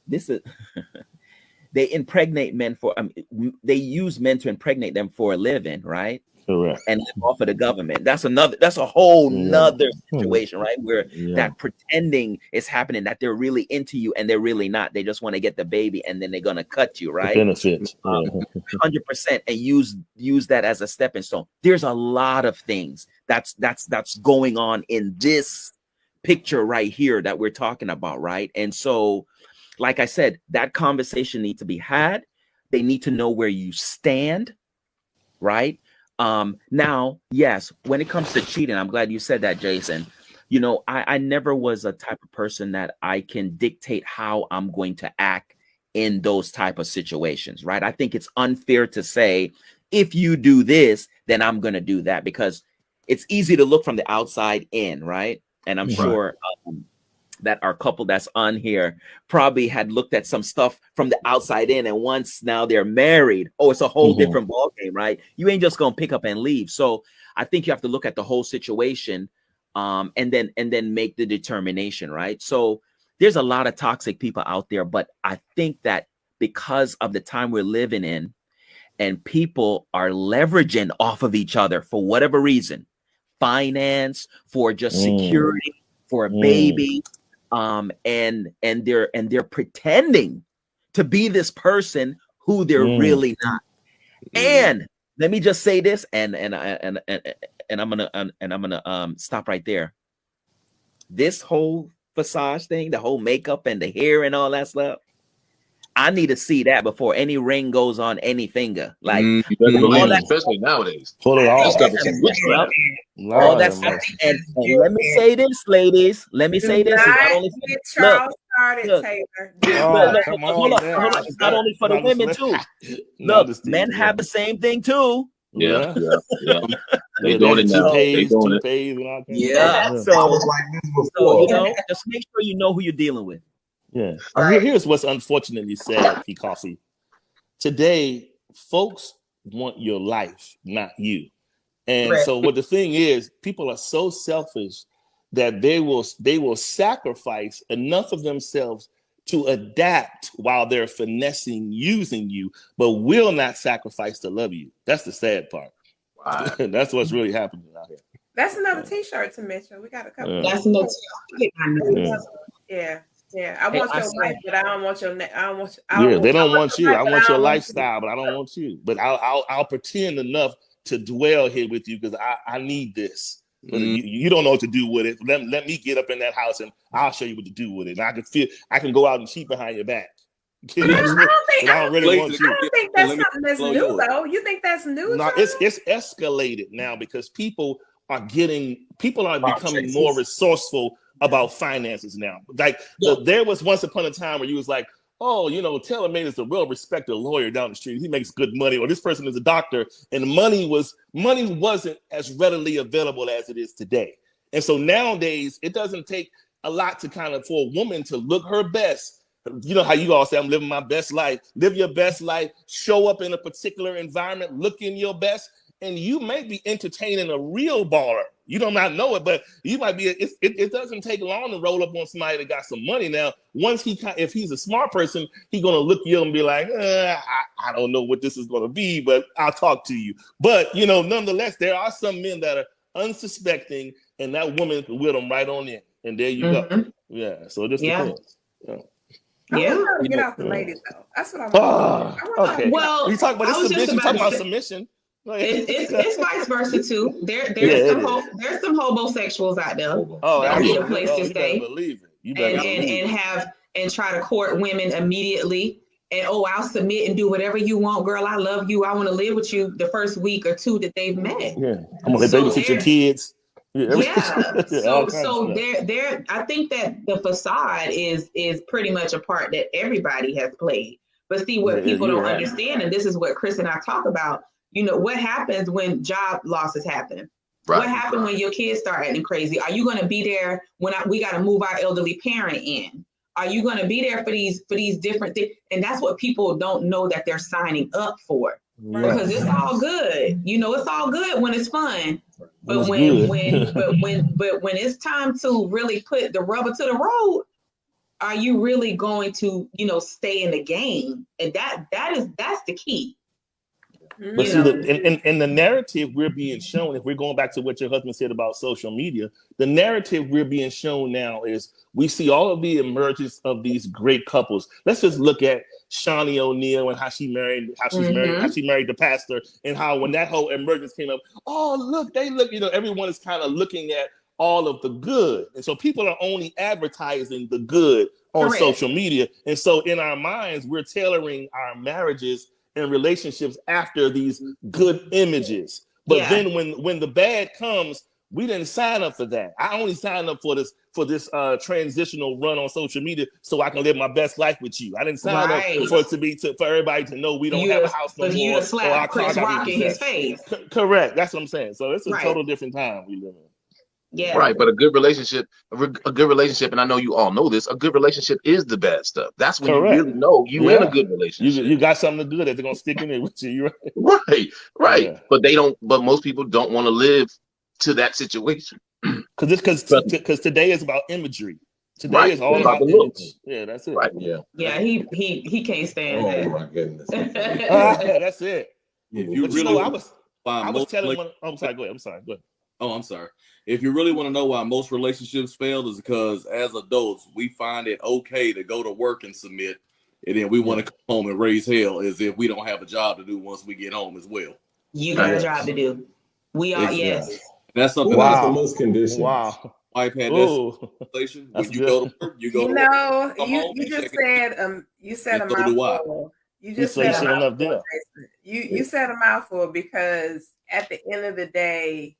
this is they impregnate men for they use men to impregnate them for a living, right? Correct. And live off of the government. That's a whole nother situation, right? Where that pretending is happening, that they're really into you and they're really not. They just want to get the baby and then they're gonna cut you, right? Benefits. 100%, and use that as a stepping stone. There's a lot of things that's going on in this picture right here that we're talking about, right? And so, like I said, that conversation needs to be had. They need to know where you stand, right? Now, yes, when it comes to cheating, I'm glad you said that, Jason. You know, I never was a type of person that I can dictate how I'm going to act in those type of situations, right? I think it's unfair to say, if you do this, then I'm going to do that, because it's easy to look from the outside in, right? And I'm sure that our couple that's on here probably had looked at some stuff from the outside in, and once now they're married, oh, it's a whole different ball game, right? You ain't just gonna pick up and leave. So I think you have to look at the whole situation, and then make the determination, right? So there's a lot of toxic people out there, but I think that because of the time we're living in, and people are leveraging off of each other for whatever reason, finance, for just security, for a baby, and they're pretending to be this person who they're really not. And let me just say this, and I'm gonna stop right there. This whole facade thing, the whole makeup and the hair and all that stuff, I need to see that before any ring goes on any finger. Like You better all believe that, it, especially nowadays. Pull it That off. stuff is some witchcraft. all that stuff. And let me say this, ladies. Let me say this. It's not only for, Get Charles started, look, Taylor. look, Come hold on, up. It's not only for the women too. Look, Look, men have the same thing too. Yeah. They They doing it now. They doing it. Toupees and all kinds of Yeah. stuff. I was like this before. So you know, just make sure you know who you're dealing with. Yeah. Right. Here's what's unfortunately sad, P. Koffe. Today, folks want your life, not you. And so what the thing is, people are so selfish that they will sacrifice enough of themselves to adapt while they're finessing using you, but will not sacrifice to love you. That's the sad part. Wow. That's what's really happening out here. That's another T-shirt to mention. We got a couple. That's another. Yeah. I want your life, but I don't want your. I don't want. They don't want you. I want your lifestyle, but I don't want you. But I'll pretend enough to dwell here with you because I need this. But you don't know what to do with it. Let me get up in that house and I'll show you what to do with it. And I can go out and cheat behind your back. I don't think that's Let me something that's blow new yours. though. You think that's new? No, it's escalated now because people are becoming more resourceful about finances now. Like there was once upon a time where you was like, oh, you know, Taylor Made is a well-respected lawyer down the street. He makes good money, or this person is a doctor, and money wasn't as readily available as it is today. And so nowadays, it doesn't take a lot to for a woman to look her best. You know how you all say, I'm living my best life. Live your best life. Show up in a particular environment. Look in your best. And you may be entertaining a real baller You do not know it, but you might be. It doesn't take long to roll up on somebody that got some money. Now, once if he's a smart person, he's gonna look you up and be like, I don't know what this is gonna be, but I'll talk to you. But nonetheless, there are some men that are unsuspecting, and that woman can with them right on in, and there you go. Yeah, so it just depends. I want to get off the ladies though. That's what I want. Okay. Well, we talk about submission. Talk about submission. It's vice versa too. There's some homosexuals out there that need a place to stay. You better believe it. You better believe it. And try to court women immediately. And I'll submit and do whatever you want, girl. I love you. I want to live with you the first week or two that they've met. Yeah, I'm gonna babysit your kids. Yeah. So there. I think that the facade is pretty much a part that everybody has played. But see what people don't understand, and this is what Chris and I talk about. What happens when job losses happen? Right. What happens when your kids start acting crazy? Are you going to be there when we got to move our elderly parent in? Are you going to be there for these different things? And that's what people don't know that they're signing up for. Yeah. Because it's all good. It's all good when it's fun. But when it's time to really put the rubber to the road, are you really going to, stay in the game? And that's the key. But see, in the narrative we're being shown, if we're going back to what your husband said about social media, the narrative we're being shown now is we see all of the emergence of these great couples. Let's just look at Shawnee O'Neal and how she married the pastor, and how when that whole emergence came up, everyone is kind of looking at all of the good. And so people are only advertising the good on social media. And so in our minds, we're tailoring our marriages and relationships after these good images. But then when the bad comes, we didn't sign up for that. I only signed up for this transitional run on social media so I can live my best life with you. I didn't sign up for it to be for everybody to know we don't have a house no more. You to slap Chris Rock in his face. Correct. That's what I'm saying. So it's a total different time we live in. Yeah. Right, but a good relationship, and I know you all know this, a good relationship is the bad stuff. That's when you really know you in a good relationship. You got something to do that they're gonna stick in there with you. Right. Yeah. But most people don't want to live to that situation. Because today is about imagery. Today is all about the looks. Yeah, that's it. Right. Yeah. Yeah, he can't stand that. Oh my goodness. That's it. If you really I was telling one. I'm sorry. Go ahead. Oh, I'm sorry. If you really want to know why most relationships fail, is because as adults, we find it okay to go to work and submit, and then we want to come home and raise hell as if we don't have a job to do once we get home as well. You got a job to do. We are, yes. That's something. That's the most conditions. Wow. Wife had this conversation. When you go to work, you go to work. You just said you said a mouthful. You just said a mouthful. You said a mouthful because at the end of the day,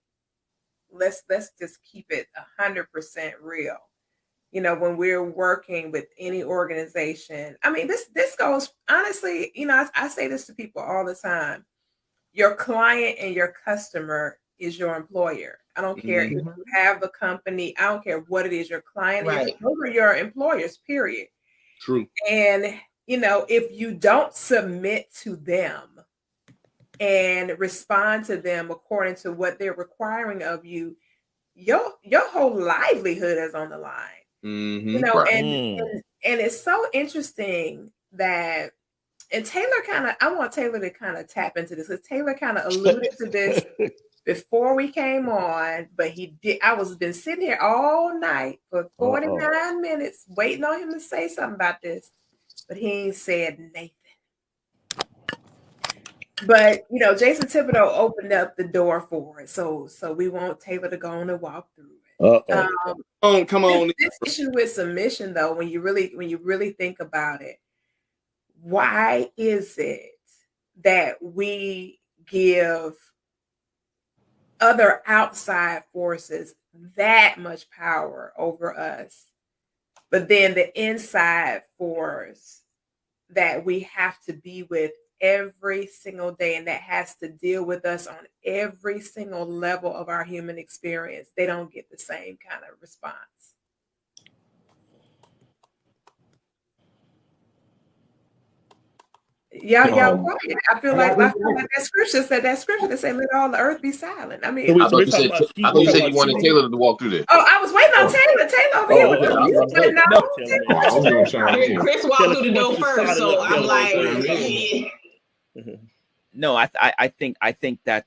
let's just keep it 100% real. When we're working with any organization, I mean, this goes honestly. I say this to people all the time. Your client and your customer is your employer. I don't care if you have a company. I don't care what it is. Your client is those are your employers. Period. True. And if you don't submit to them and respond to them according to what they're requiring of you, your whole livelihood is on the line. And it's so interesting that, and I want Taylor to kind of tap into this, because Taylor kind of alluded to this before we came on, but he did. I was been sitting here all night for 49 minutes waiting on him to say something about this, but he ain't said nothing. But Jason Thibodeau opened up the door for it, so we want Taylor to go on and walk through it. Come on. This issue with submission, though, when you really think about it, why is it that we give other outside forces that much power over us, but then the inside force that we have to be with every single day, and that has to deal with us on every single level of our human experience, they don't get the same kind of response? Y'all Um, quiet. I feel I like got this. that scripture said that said, "Let all the earth be silent." I So mean, we, I so thought we're you talking said about I cheating. thought We're you talking said you about wanted cheating. Taylor to walk through there. oh, I was waiting on Oh, Taylor. Taylor over here. Oh, okay. I You was waiting like, Go on? ahead, Taylor, man. oh, I was gonna chime Chris, in. Chris walked Taylor, through the once door you first, started, so let I'm Taylor like, go Yeah, first. man. yeah. No, I think that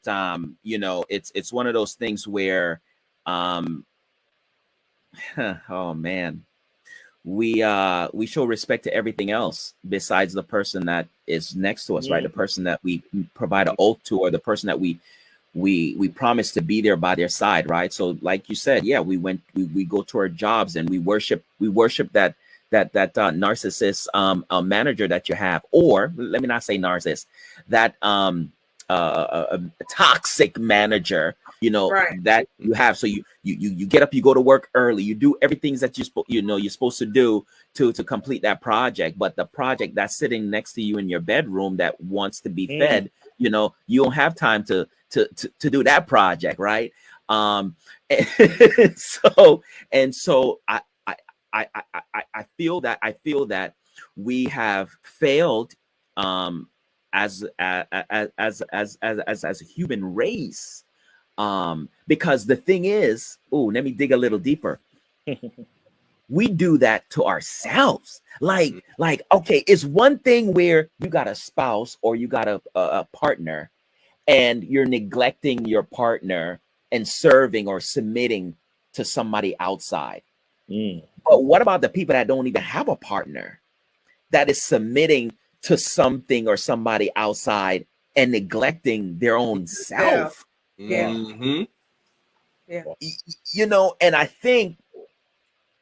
you know, it's one of those things where um oh man, we show respect to everything else besides the person that is next to us, right? The person that we provide an oath to, or the person that we promise to be there by their side, right? So like you said, yeah, we go to our jobs and we worship that narcissist manager that you have, or let me not say narcissist, that a toxic manager, you know, Right. that you have. So you get up, you go to work early, you do everything that you're supposed to do to complete that project, but the project that's sitting next to you in your bedroom that wants to be fed, you know, you don't have time to do that project, right? And so I feel that we have failed as a human race, because the thing is, oh, let me dig a little deeper. We do that to ourselves. Like, okay, it's one thing where you got a spouse or you got a partner and you're neglecting your partner and serving or submitting to somebody outside. But what about the people that don't even have a partner, that is submitting to something or somebody outside and neglecting their own self? Yeah. Mm-hmm. Yeah. You know, and I think,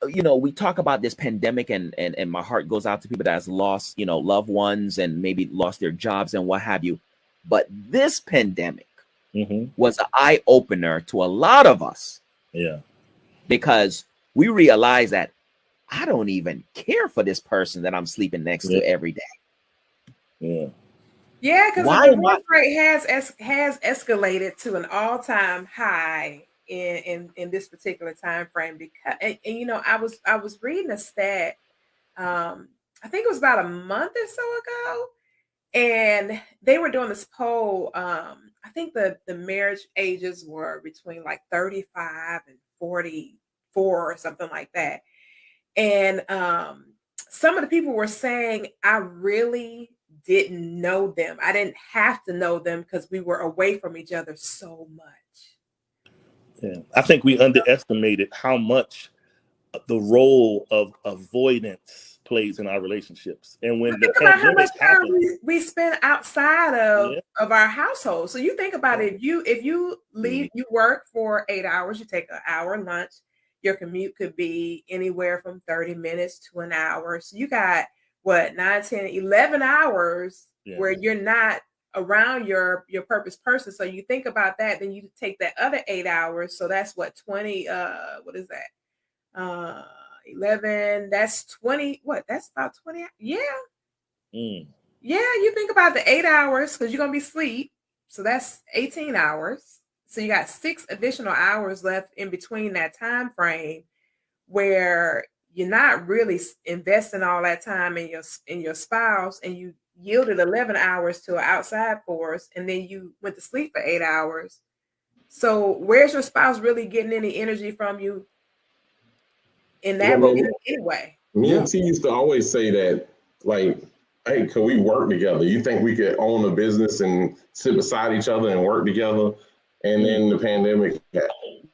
you know, we talk about this pandemic, and my heart goes out to people that has lost, you know, loved ones and maybe lost their jobs and what have you. But this pandemic was an eye opener to a lot of us. Yeah. Because we realize that I don't even care for this person that I'm sleeping next to every day. Yeah. Yeah, because the Why am I? divorce rate has escalated to an all-time high in this particular time frame. Because and you know, I was reading a stat, I think it was about a month or so ago, and they were doing this poll. I think the marriage ages were between like 35 and 44 or something like that. And some of the people were saying, I really didn't know them. I didn't have to know them because we were away from each other so much. Yeah. I think we underestimated how much the role of avoidance plays in our relationships. And when the Think about how much pandemic time happened, we spend outside yeah, of our household. So you think about it, if you leave, you work for 8 hours, you take an hour lunch, your commute could be anywhere from 30 minutes to an hour. So you got what, 9, 10, 11 hours where you're not around your purpose person. So you think about that, then you take that other 8 hours. So that's what, 20, what is that? 11, that's 20, what, that's about 20. Yeah. Yeah, you think about the 8 hours because you're gonna be asleep. So that's 18 hours. So you got 6 additional hours left in between that time frame where you're not really investing all that time in your spouse, and you yielded 11 hours to an outside force, and then you went to sleep for 8 hours. So where's your spouse really getting any energy from you in Yeah, that man. anyway? Me and T used to always say that, like, hey, can we work together? You think we could own a business and sit beside each other and work together? And then the pandemic happened.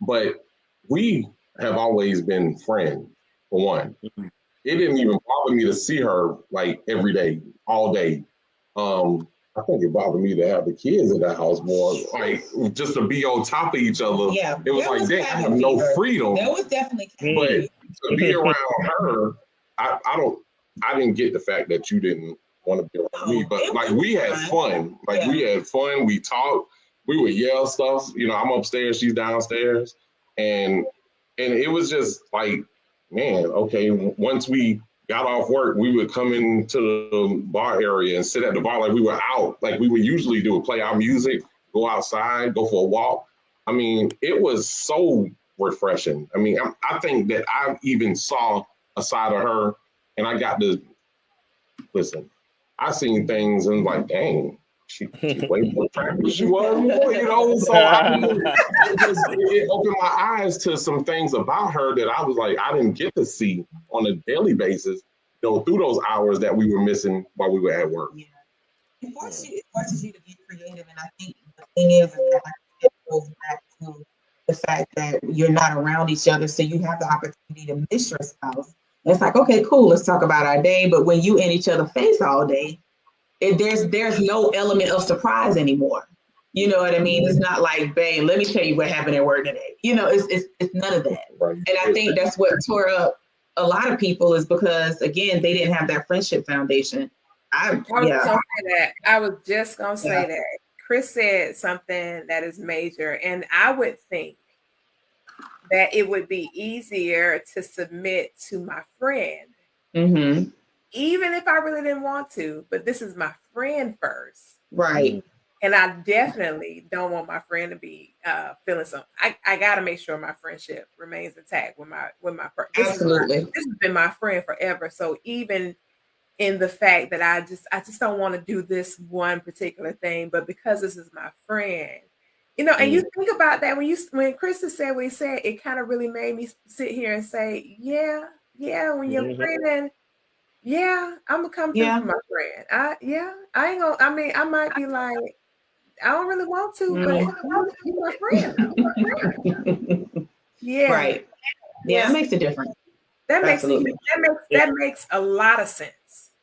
But we have always been friends, for one. It didn't even bother me to see her like every day, all day. I think it bothered me to have the kids in the house more, like just to be on top of each other. Yeah, it was like, dang, I have no freedom. That was definitely. But to be around her, I didn't get the fact that you didn't want to be around me. But like, we had fun. Like, we had fun. We talked. We would yell stuff. You know, I'm upstairs, she's downstairs, and it was just like, man, okay. Once we got off work, we would come into the bar area and sit at the bar like we were out, like we would usually do, play our music, go outside, go for a walk. I mean, it was so refreshing. I mean, I think that I even saw a side of her, and I got to listen. I seen things and like, dang, she way more attractive than she was before, you know. So I mean, it opened my eyes to some things about her that I was like, I didn't get to see on a daily basis, through those hours that we were missing while we were at work. Yeah. It forces you to be creative, and I think the thing is that it goes back to the fact that you're not around each other, so you have the opportunity to miss your spouse. And it's like, okay, cool, let's talk about our day. But when you in each other's face all day, there's no element of surprise anymore. You know what I mean? It's not like, babe, let me tell you what happened at work today. You know, it's none of that. Right. And I think that's what tore up a lot of people, is because, again, they didn't have that friendship foundation. I was just gonna say that. Chris said something that is major, and I would think that it would be easier to submit to my friend, even if I really didn't want to. But this is my friend first, right? And I definitely don't want my friend to be feeling something. I got to make sure my friendship remains intact with my Absolutely. This has been my friend forever. So even in the fact that I just don't want to do this one particular thing, but because this is my friend, you know, and you think about that when Krista said what he said, it kind of really made me sit here and say, yeah, when you're friending, I'm gonna come through for my friend. I ain't gonna. I mean, I might be like, I don't really want to, but you're my friend. Yeah, right. Yeah, that makes a difference. That makes a lot of sense.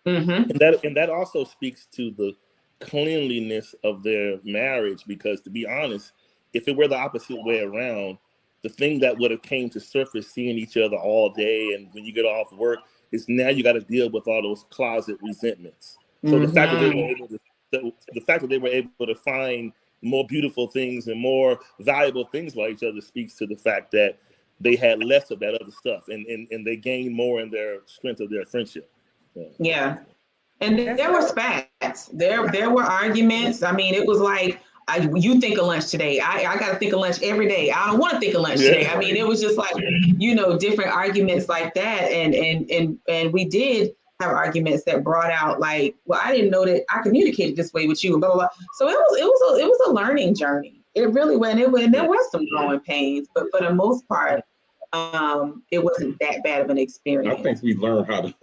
And that also speaks to the cleanliness of their marriage, because, to be honest, if it were the opposite way around, the thing that would have came to surface seeing each other all day, and when you get off work, is now you got to deal with all those closet resentments. So the fact that they were able to find more beautiful things and more valuable things about each other speaks to the fact that they had less of that other stuff, and they gained more in their strength of their friendship. Yeah. And there were spats. There were arguments. I mean, it was like, you think of lunch today. I got to think of lunch every day. I don't want to think of lunch today. I mean, it was just like, you know, different arguments like that. And we did have arguments that brought out like, well, I didn't know that I communicated this way with you, and blah, blah, blah. So it was a learning journey. It really went. There were some growing pains, but for the most part, it wasn't that bad of an experience. I think we learned how to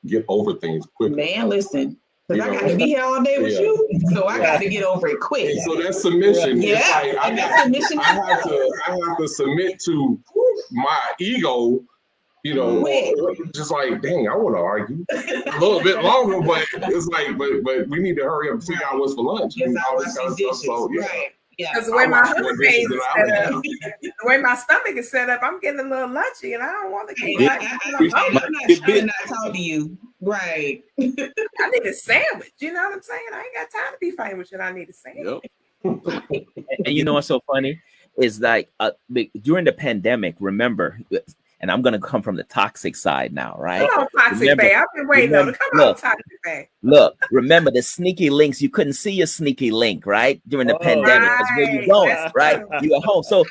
get over things quickly. Man, listen, because I got to be here all day with you, so I got to get over it quick. And so that's submission. Yeah, like, and that's submission. I have to submit to my ego, you know, just like, dang, I want to argue a little bit longer, but it's like, but we need to hurry up and figure out what's for lunch. Yes, and all this kind of stuff. So, right. Yeah. Because the way my the way my stomach is set up, I'm getting a little lunchy, and I don't want to keep like. I'm not trying not to talk to you, right? I need a sandwich. You know what I'm saying? I ain't got time to be fighting with you. I need a sandwich. Yep. And you know what's so funny is like during the pandemic. Remember, and I'm gonna come from the toxic side now, right? Come on, toxic bae. I've been waiting on it. Come on, toxic bae. Look, remember the sneaky links. You couldn't see your sneaky link, right? During the pandemic, because where you going, right? You at home. So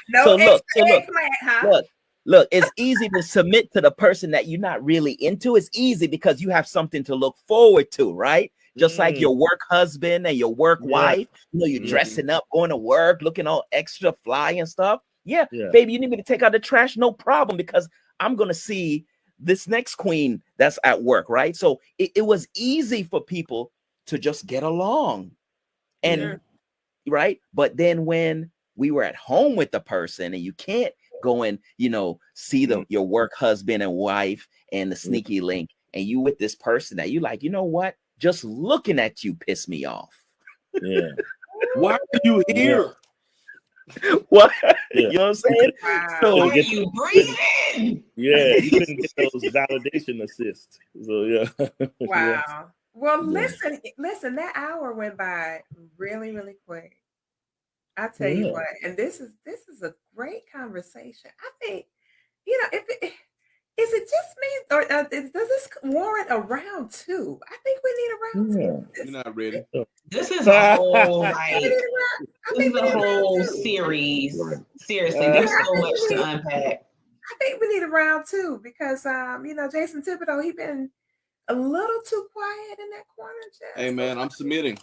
look, it's easy to submit to the person that you're not really into. It's easy because you have something to look forward to, right? Just like your work husband and your work wife. You know, you're dressing up, going to work, looking all extra fly and stuff. Yeah, baby, you need me to take out the trash? No problem, because I'm going to see this next queen that's at work, right? So it was easy for people to just get along. And right? But then when we were at home with the person and you can't go and, you know, see your work husband and wife and the sneaky link, and you with this person that you like, you know what? Just looking at you piss me off. Yeah. Why are you here? What? You know what I'm saying? Wow. So Are you breathing? Yeah, you couldn't get those validation assists. So yeah. Wow. Well, listen, that hour went by really, really quick. I tell you what, and this is a great conversation. I think, you know, is it just me, or does this warrant a round two? I think we need a round two. You're not ready. This is a whole whole series. Seriously, there's so much to unpack. I think we need a round two because you know, Jason Thibodeau, he been a little too quiet in that corner, Jess. Hey man, I'm submitting.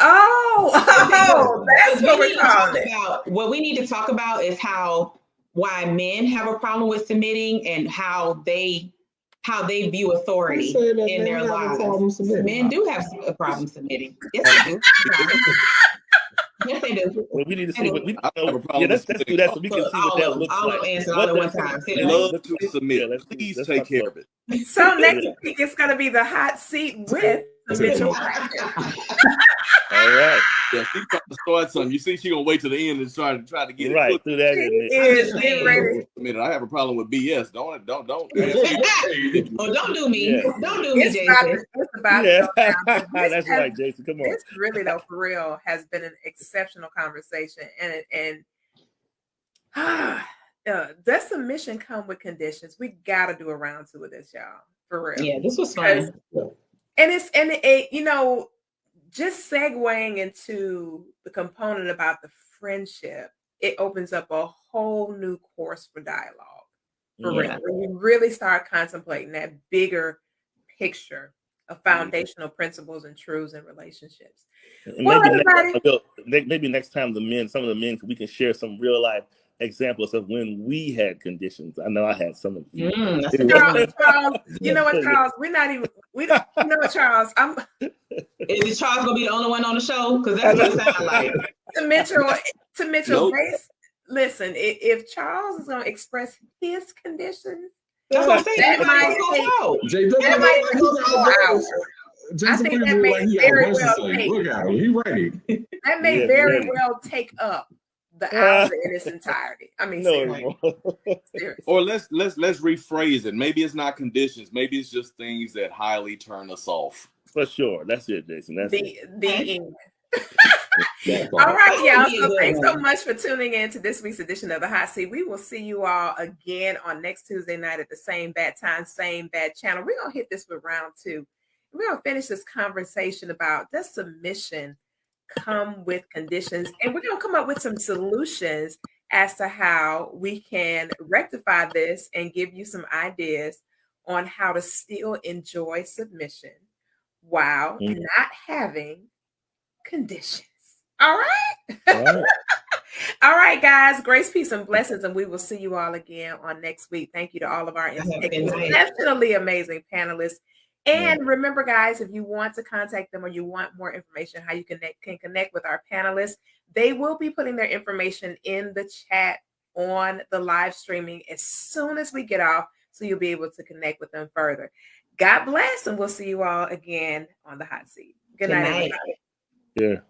Oh, that's what we're calling it. What we need to talk about is why men have a problem with submitting and how they view authority in their lives. Men do have a problem submitting. Yes, they do. Yes, they do. Well, we need to see what we I have a problem yeah, let's with do that so we can see what that looks all like. of answer all at one time. Love to submit. Yeah, Please let's take talk care about of it. So next week it's going to be the hot seat with Mitchell. All right. Yeah, she's trying to start something. You see, she's gonna wait to the end and try to get it Right, cooked. through that in there. Is getting ready. I have a problem with BS. Don't ask Oh, don't do me. Yeah. Don't do me, It's Jason. about Yeah, to go down. But this that's has- right, Jason. Come on. This really, though, for real, has been an exceptional conversation, and does submission come with conditions? We got to do a round two of this, y'all, for real. Yeah, this was fun. And just segueing into the component about the friendship, it opens up a whole new course for dialogue. For real. When you really start contemplating that bigger picture of foundational principles and truths in relationships. And Well, maybe next time some of the men, we can share some real life examples of when we had conditions. I know I had some of them. Charles, you know what, Charles? We don't, you know what, Charles? Is Charles gonna be the only one on the show? Because that's what it sounds like. To Mitchell, listen, if Charles is gonna express his conditions, that's what I'm saying. That might go 4 hours. I think that may very well take. Look at him, he ready. That may very well take up the hour in its entirety. I mean, seriously. Or let's rephrase it. Maybe it's not conditions. Maybe it's just things that highly turn us off. For sure. That's it, Jason. That's it. All right, y'all. So thanks so much for tuning in to this week's edition of The Hot Seat. We will see you all again on next Tuesday night at the same bad time, same bad channel. We're going to hit this with round two. We're going to finish this conversation about, does submission come with conditions? And we're going to come up with some solutions as to how we can rectify this and give you some ideas on how to still enjoy submission while not having conditions. All right. All right, guys. Grace, peace, and blessings. And we will see you all again on next week. Thank you to all of our exceptionally amazing panelists. And remember, guys, if you want to contact them or you want more information, how you can connect with our panelists, they will be putting their information in the chat on the live streaming as soon as we get off, so you'll be able to connect with them further. God bless, and we'll see you all again on The Hot Seat. Good night, everybody. Yeah.